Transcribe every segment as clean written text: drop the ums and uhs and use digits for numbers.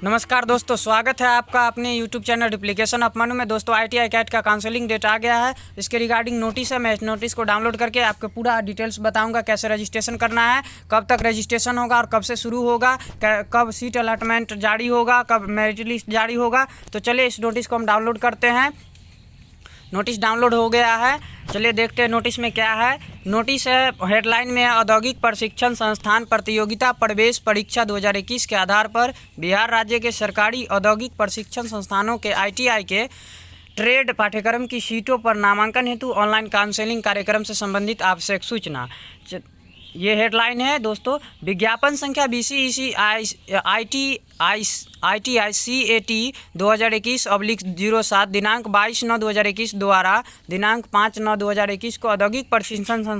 नमस्कार दोस्तों, स्वागत है आपका अपने YouTube चैनल एप्लीकेशन अपमानू में। दोस्तों ITI कैट का काउंसलिंग डेट आ गया है। इसके रिगार्डिंग नोटिस है। मैं इस नोटिस को डाउनलोड करके आपको पूरा डिटेल्स बताऊंगा, कैसे रजिस्ट्रेशन करना है, कब तक रजिस्ट्रेशन होगा और कब से शुरू होगा, कब सीट अलॉटमेंट जारी होगा, कब मेरिट लिस्ट जारी होगा। तो चलिए इस नोटिस को हम डाउनलोड करते हैं। नोटिस डाउनलोड हो गया है, चलिए देखते हैं नोटिस में क्या है। नोटिस है, हेडलाइन में है औद्योगिक प्रशिक्षण संस्थान प्रतियोगिता प्रवेश परीक्षा 2021 के आधार पर बिहार राज्य के सरकारी औद्योगिक प्रशिक्षण संस्थानों के ITI के ट्रेड पाठ्यक्रम की सीटों पर नामांकन हेतु ऑनलाइन काउंसलिंग कार्यक्रम से संबंधित आवश्यक सूचना। ये हेडलाइन है दोस्तों। विज्ञापन संख्या BCEC ITI CAT 2021/07 दिनांक 22/9/2021 द्वारा दिनांक 5/9/2021 को औद्योगिक प्रशिक्षण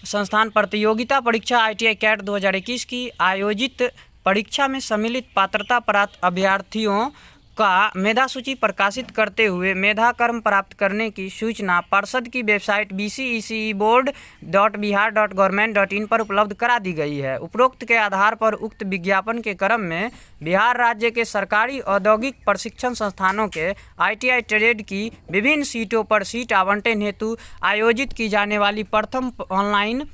संस्थान प्रतियोगिता परीक्षा ITI कैट 2021 की आयोजित परीक्षा में सम्मिलित पात्रता प्राप्त अभ्यर्थियों का मेधा सूची प्रकाशित करते हुए मेधा क्रम प्राप्त करने की सूचना पार्षद की वेबसाइट bcecboard.bihar.government.in पर उपलब्ध करा दी गई है। उपरोक्त के आधार पर उक्त विज्ञापन के क्रम में बिहार राज्य के सरकारी औद्योगिक प्रशिक्षण संस्थानों के ITI ट्रेड की विभिन्न सीटों पर सीट आवंटन हेतु आयोजित की जाने वाली प्रथम ऑनलाइन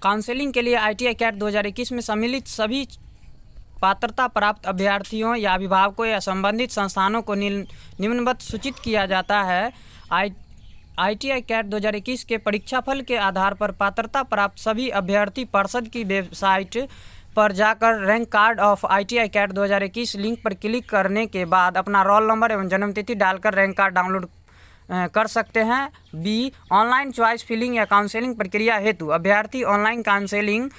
काउंसलिंग के लिए ITI कैट 2021 में सम्मिलित सभी पात्रता प्राप्त अभ्यर्थियों या अभिभावकों या संबंधित संस्थानों को निम्नवत सूचित किया जाता है। ITI कैट 2021 के परीक्षाफल के आधार पर पात्रता प्राप्त सभी अभ्यर्थी पार्षद की वेबसाइट पर जाकर rank card of ITI CAT 2021 link पर क्लिक करने के बाद अपना रोल नंबर एवं जन्मतिथि डालकर रैंक कार्ड डाउनलोड कर सकते हैं। B ऑनलाइन चॉइस फिलिंग या काउंसलिंग प्रक्रिया हेतु अभ्यर्थी online counselling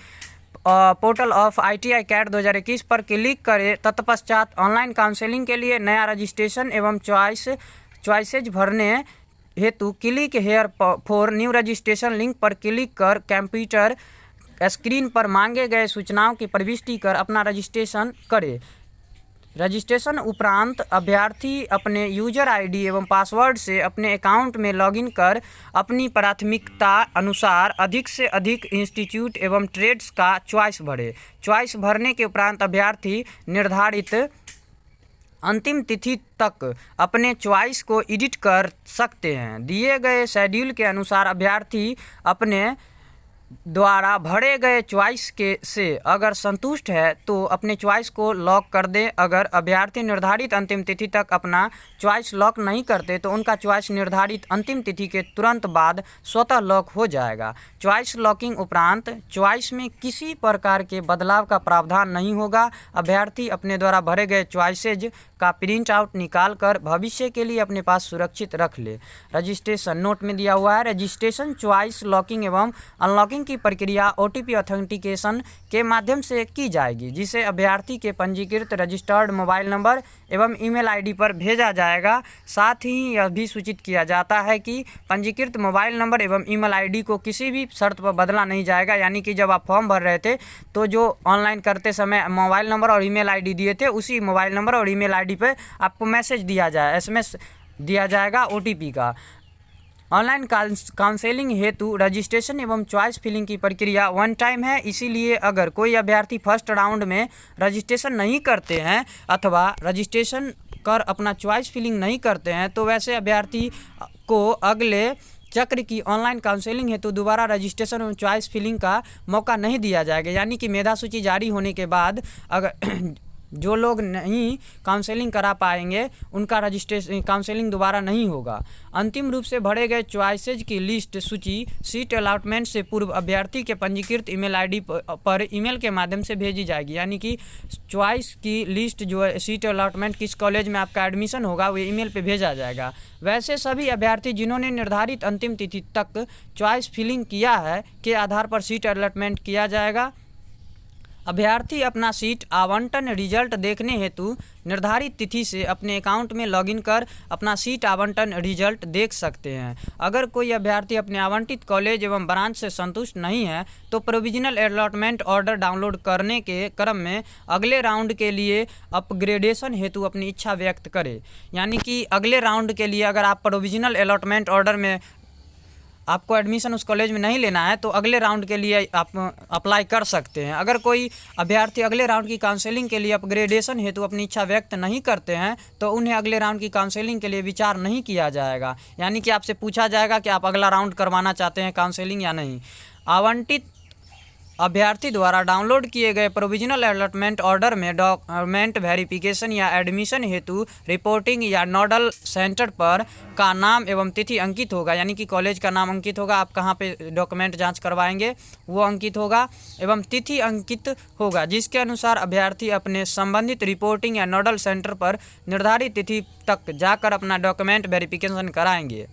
portal of ITI CAT 2021 पर क्लिक करें। तत्पश्चात ऑनलाइन काउंसलिंग के लिए नया रजिस्ट्रेशन एवं चॉइसेज भरने हेतु click here for new registration link पर क्लिक कर कंप्यूटर स्क्रीन पर मांगे गए सूचनाओं की प्रविष्टि कर अपना रजिस्ट्रेशन करें। रजिस्ट्रेशन उपरांत अभ्यर्थी अपने यूजर ID एवं पासवर्ड से अपने अकाउंट में लॉगिन कर अपनी प्राथमिकता अनुसार अधिक से अधिक इंस्टीट्यूट एवं ट्रेड्स का चॉइस भरे। चॉइस भरने के उपरांत अभ्यर्थी निर्धारित अंतिम तिथि तक अपने चॉइस को एडिट कर सकते हैं। दिए गए शेड्यूल के अनुसार अभ्यर्थी अपने द्वारा भरे गए चॉइस से अगर संतुष्ट है तो अपने चॉइस को लॉक कर दें। अगर अभ्यर्थी निर्धारित अंतिम तिथि तक अपना चॉइस लॉक नहीं करते तो उनका चॉइस निर्धारित अंतिम तिथि के तुरंत बाद स्वतः लॉक हो जाएगा। चॉइस लॉकिंग उपरांत चॉइस में किसी प्रकार के बदलाव का प्रावधान नहीं होगा। अभ्यर्थी अपने द्वारा भरे गए चॉइसेज का प्रिंट आउट निकाल कर भविष्य के लिए अपने पास सुरक्षित रख ले। रजिस्ट्रेशन नोट में दिया हुआ है, रजिस्ट्रेशन चॉइस लॉकिंग एवं अनलॉकिंग की प्रक्रिया OTP ऑथेंटिकेशन के माध्यम से की जाएगी, जिसे अभ्यर्थी के पंजीकृत रजिस्टर्ड मोबाइल नंबर एवं ईमेल ID पर भेजा जाएगा। साथ ही यह भी सूचित किया जाता है कि पंजीकृत मोबाइल नंबर एवं ईमेल ID को किसी भी शर्त पर बदला नहीं जाएगा। यानी कि जब आप फॉर्म भर रहे थे तो जो ऑनलाइन करते समय मोबाइल नंबर और ईमेल ID दिए थे, उसी मोबाइल नंबर और ईमेल ID पे आपको मैसेज दिया जाए, SMS दिया जाएगा OTP का। ऑनलाइन काउंसलिंग हेतु रजिस्ट्रेशन एवं चॉइस फिलिंग की प्रक्रिया वन टाइम है। इसीलिए अगर कोई अभ्यर्थी फर्स्ट राउंड में रजिस्ट्रेशन नहीं करते हैं अथवा रजिस्ट्रेशन कर अपना चॉइस फिलिंग नहीं करते हैं तो वैसे अभ्यर्थी को अगले चक्र की ऑनलाइन काउंसलिंग हेतु दोबारा रजिस्ट्रेशन एवं चॉइस फिलिंग का मौका नहीं दिया जाएगा। यानी कि मेधा सूची जारी होने के बाद अगर जो लोग नहीं काउंसलिंग करा पाएंगे उनका रजिस्ट्रेशन काउंसलिंग दोबारा नहीं होगा। अंतिम रूप से भरे गए चॉइसेज की लिस्ट सूची सीट अलॉटमेंट से पूर्व अभ्यर्थी के पंजीकृत ईमेल ID पर ईमेल के माध्यम से भेजी जाएगी। यानी कि चॉइस की लिस्ट जो है, सीट अलॉटमेंट किस कॉलेज में आपका एडमिशन होगा, वो ईमेल पे भेजा जाएगा। वैसे सभी अभ्यर्थी जिन्होंने निर्धारित अंतिम तिथि तक चॉइस फिलिंग किया है के आधार पर सीट अलॉटमेंट किया जाएगा। अभ्यर्थी अपना सीट आवंटन रिजल्ट देखने हेतु निर्धारित तिथि से अपने अकाउंट में लॉगिन कर अपना सीट आवंटन रिजल्ट देख सकते हैं। अगर कोई अभ्यर्थी अपने आवंटित कॉलेज एवं ब्रांच से संतुष्ट नहीं है तो प्रोविजनल अलॉटमेंट ऑर्डर डाउनलोड करने के क्रम में अगले राउंड के लिए अपग्रेडेशन हेतु अपनी इच्छा व्यक्त करे। यानी कि अगले राउंड के लिए अगर आप प्रोविजनल अलॉटमेंट ऑर्डर में आपको एडमिशन उस कॉलेज में नहीं लेना है तो अगले राउंड के लिए आप अप्लाई कर सकते हैं। अगर कोई अभ्यर्थी अगले राउंड की काउंसलिंग के लिए अपग्रेडेशन हेतु अपनी इच्छा व्यक्त नहीं करते हैं तो उन्हें अगले राउंड की काउंसलिंग के लिए विचार नहीं किया जाएगा, यानी कि आपसे पूछा जाएगा कि आप अगला राउंड करवाना चाहते हैं काउंसलिंग या नहीं। आवंटित अभ्यर्थी द्वारा डाउनलोड किए गए प्रोविजनल अलॉटमेंट ऑर्डर में डॉक्यूमेंट वेरिफिकेशन या एडमिशन हेतु रिपोर्टिंग या नोडल सेंटर पर का नाम एवं तिथि अंकित होगा, यानी कि कॉलेज का नाम अंकित होगा, आप कहाँ पे डॉक्यूमेंट जांच करवाएंगे वो अंकित होगा एवं तिथि अंकित होगा, जिसके अनुसार अभ्यर्थी अपने संबंधित रिपोर्टिंग या नोडल सेंटर पर निर्धारित तिथि तक जाकर अपना डॉक्यूमेंट वेरिफिकेशन कराएंगे।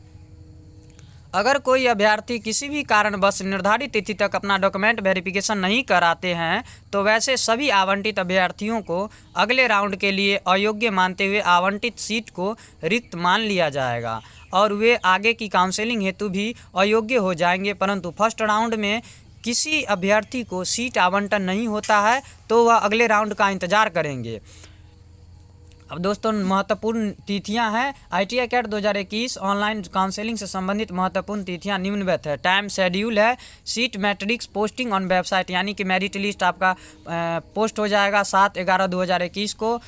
अगर कोई अभ्यर्थी किसी भी कारणवश निर्धारित तिथि तक अपना डॉक्यूमेंट वेरिफिकेशन नहीं कराते हैं तो वैसे सभी आवंटित अभ्यर्थियों को अगले राउंड के लिए अयोग्य मानते हुए आवंटित सीट को रिक्त मान लिया जाएगा और वे आगे की काउंसलिंग हेतु भी अयोग्य हो जाएंगे। परंतु फर्स्ट राउंड में किसी अभ्यर्थी को सीट आवंटन नहीं होता है तो वह अगले राउंड का इंतज़ार करेंगे। अब दोस्तों महत्वपूर्ण तिथियां हैं। ITI कैट 2021 ऑनलाइन काउंसलिंग से संबंधित महत्वपूर्ण तिथियां निम्नवत है। टाइम शेड्यूल है, seat matrix posting on website, यानी कि मेरिट लिस्ट आपका पोस्ट हो जाएगा 7/11/2021 को।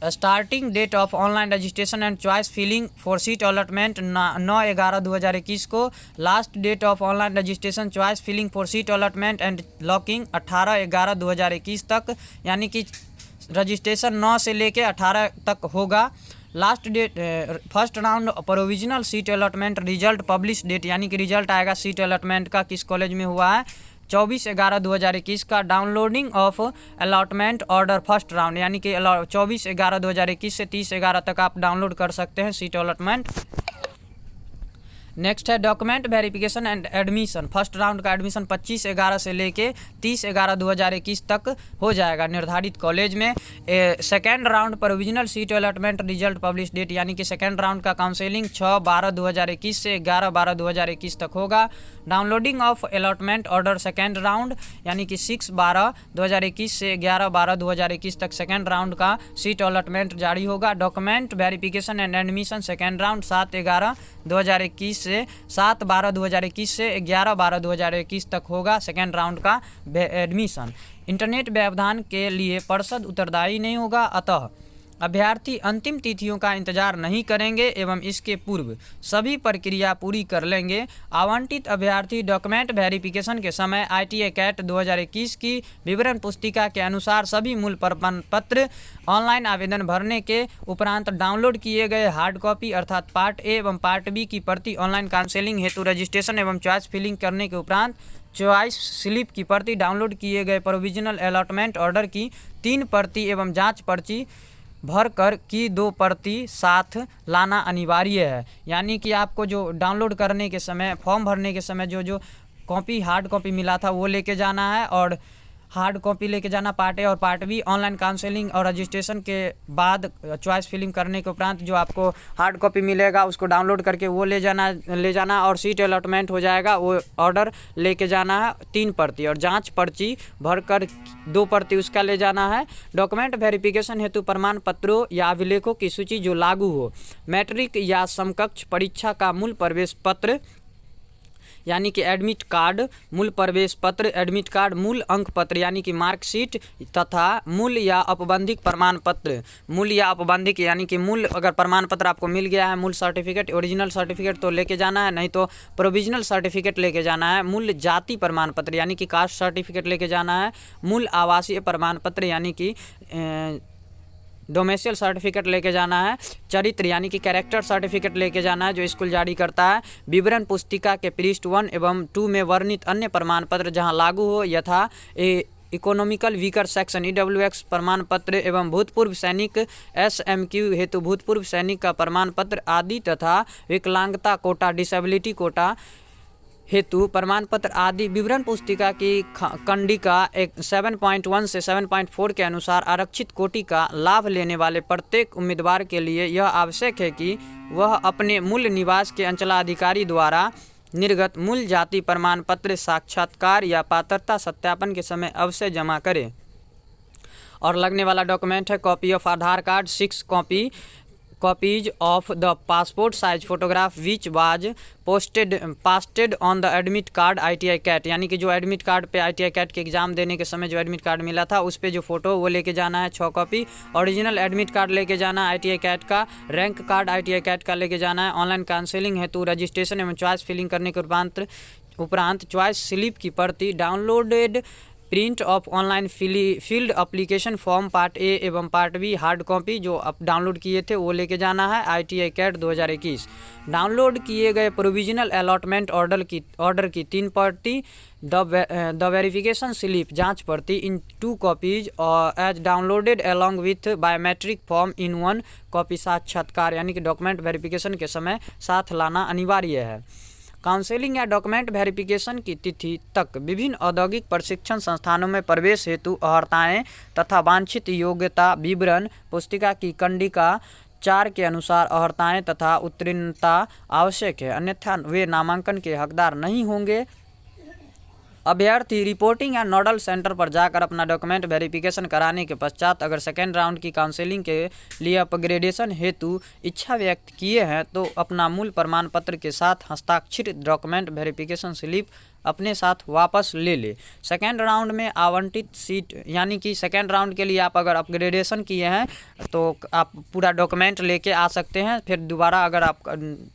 Starting date of online registration and choice filling for seat allotment 9/11/2021 को। Last date of online registration choice filling for seat allotment and locking 18/11/2021 तक, यानी कि रजिस्ट्रेशन 9 से लेके 18 तक होगा। Last date first round provisional seat allotment result publish date, यानी कि रिजल्ट आएगा सीट अलॉटमेंट का किस कॉलेज में हुआ है 24/11/2021 का। Downloading of allotment order first round, यानी कि 24/11/2021 से 30/11 तक आप डाउनलोड कर सकते हैं सीट अलॉटमेंट। नेक्स्ट है document verification and admission. First round का एडमिशन 25/11 से लेके 30/11/2021 तक हो जाएगा निर्धारित कॉलेज में। Second round provisional seat allotment result publish date, यानी कि सेकेंड राउंड का काउंसलिंग 6/12/2021 से 11/12/2021 तक होगा। Downloading of allotment order second round, यानी कि 6/12/2021 से 11/12/2021 तक सेकेंड राउंड का सीट अलॉटमेंट जारी होगा। Document verification and admission second round 7/11/2021 से 7/12/2021 से 11/12/2021 तक होगा सेकेंड राउंड का एडमिशन। इंटरनेट व्यवधान के लिए परिषद उत्तरदायी नहीं होगा, अतः अभ्यर्थी अंतिम तिथियों का इंतजार नहीं करेंगे एवं इसके पूर्व सभी प्रक्रिया पूरी कर लेंगे। आवंटित अभ्यर्थी डॉक्यूमेंट वेरिफिकेशन के समय ITI कैट 2021 की विवरण पुस्तिका के अनुसार सभी मूल प्रमाण पत्र ऑनलाइन आवेदन भरने के उपरांत डाउनलोड किए गए हार्ड कॉपी अर्थात पार्ट ए एवं पार्ट बी की प्रति ऑनलाइन काउंसलिंग हेतु रजिस्ट्रेशन एवं चॉइस फिलिंग करने के उपरांत चॉइस स्लिप की प्रति डाउनलोड किए गए प्रोविजनल अलॉटमेंट ऑर्डर की 3 प्रति एवं जाँच पर्ची भर कर की 2 प्रति साथ लाना अनिवार्य है। यानी कि आपको जो डाउनलोड करने के समय फॉर्म भरने के समय जो कॉपी हार्ड कॉपी मिला था वो लेके जाना है और हार्ड कॉपी लेके जाना पार्ट ए और पार्ट बी। ऑनलाइन काउंसलिंग और रजिस्ट्रेशन के बाद चॉइस फिलिंग करने के उपरांत जो आपको हार्ड कॉपी मिलेगा उसको डाउनलोड करके वो ले जाना और सीट अलॉटमेंट हो जाएगा वो ऑर्डर लेके जाना है 3 प्रति और जांच पर्ची भरकर 2 प्रति उसका ले जाना है। डॉक्यूमेंट वेरिफिकेशन हेतु प्रमाण पत्रों या अभिलेखों की सूची जो लागू हो, मैट्रिक या समकक्ष परीक्षा का मूल प्रवेश पत्र, यानी कि एडमिट कार्ड, मूल प्रवेश पत्र, एडमिट कार्ड, मूल अंक पत्र यानी कि मार्कशीट तथा मूल या औपबंधिक प्रमाण पत्र। मूल या औपबंधिक यानी कि मूल अगर प्रमाण पत्र आपको मिल गया है, मूल सर्टिफिकेट ओरिजिनल सर्टिफिकेट तो लेके जाना है, नहीं तो प्रोविजनल सर्टिफिकेट लेके जाना है। मूल जाति प्रमाण पत्र यानी कि कास्ट सर्टिफिकेट लेके जाना है। मूल आवासीय प्रमाण पत्र यानी कि डोमेसियल सर्टिफिकेट लेके जाना है। चरित्र यानी कि कैरेक्टर सर्टिफिकेट लेके जाना है जो स्कूल जारी करता है। विवरण पुस्तिका के पृष्ठ 1 एवं 2 में वर्णित अन्य प्रमाण पत्र जहां लागू हो यथा इकोनॉमिकल वीकर सेक्शन EWX प्रमाण पत्र एवं भूतपूर्व सैनिक SMQ हेतु भूतपूर्व सैनिक का प्रमाण पत्र आदि तथा विकलांगता कोटा डिसेबिलिटी कोटा हेतु प्रमाण पत्र आदि। विवरण पुस्तिका की कंडिका 7.1 से 7.4 के अनुसार आरक्षित कोटि का लाभ लेने वाले प्रत्येक उम्मीदवार के लिए यह आवश्यक है कि वह अपने मूल निवास के अंचलाधिकारी द्वारा निर्गत मूल जाति प्रमाण पत्र साक्षात्कार या पात्रता सत्यापन के समय अवश्य जमा करे। और लगने वाला डॉक्यूमेंट है copy of Aadhaar card 6 copy copies of the passport size photograph which was pasted on the admit card ITI CAT, यानी कि जो एडमिट कार्ड पे ITI CAT के एग्ज़ाम देने के समय जो एडमिट कार्ड मिला था उस पे जो फ़ोटो वो लेके जाना है 6 कॉपी। ओरिजिनल एडमिट कार्ड लेके जाना है ITI CAT का। रैंक कार्ड ITI CAT का लेके जाना है। ऑनलाइन काउंसलिंग हेतु रजिस्ट्रेशन एवं चॉइस फिलिंग करने के उपरांत चॉइस स्लिप की प्रति downloaded print of online field application form part A एवं पार्ट बी हार्ड कॉपी जो आप डाउनलोड किए थे वो लेके जाना है। ITI CAT 2021 डाउनलोड किए गए प्रोविजनल अलॉटमेंट ऑर्डर की 3 प्रति, द वेरिफिकेशन स्लिप जांच प्रति in 2 copies as downloaded along with biometric form in 1 copy. साक्षात्कार यानी कि डॉक्यूमेंट वेरिफिकेशन के समय साथ लाना अनिवार्य है। काउंसलिंग या डॉक्यूमेंट वेरिफिकेशन की तिथि तक विभिन्न औद्योगिक प्रशिक्षण संस्थानों में प्रवेश हेतु अर्हताएँ तथा वांछित योग्यता विवरण पुस्तिका की कंडिका 4 के अनुसार अर्हताएँ तथा उत्तीर्णता आवश्यक है, अन्यथा वे नामांकन के हकदार नहीं होंगे। अभ्यर्थी रिपोर्टिंग या नोडल सेंटर पर जाकर अपना डॉक्यूमेंट वेरिफिकेशन कराने के पश्चात अगर सेकेंड राउंड की काउंसलिंग के लिए अपग्रेडेशन हेतु इच्छा व्यक्त किए हैं तो अपना मूल प्रमाण पत्र के साथ हस्ताक्षरित डॉक्यूमेंट वेरिफिकेशन स्लिप अपने साथ वापस ले ले। सेकेंड राउंड में आवंटित सीट यानी कि सेकेंड राउंड के लिए आप अगर अपग्रेडेशन किए हैं तो आप पूरा डॉक्यूमेंट लेके आ सकते हैं। फिर दोबारा अगर आप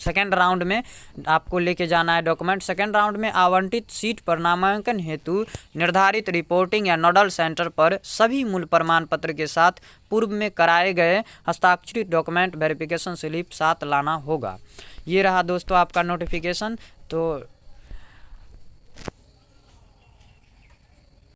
सेकेंड राउंड में आपको लेके जाना है डॉक्यूमेंट। सेकेंड राउंड में आवंटित सीट पर नामांकन हेतु निर्धारित रिपोर्टिंग या नोडल सेंटर पर सभी मूल प्रमाण पत्र के साथ पूर्व में कराए गए हस्ताक्षरित डॉक्यूमेंट वेरिफिकेशन स्लिप साथ लाना होगा। ये रहा दोस्तों आपका नोटिफिकेशन। तो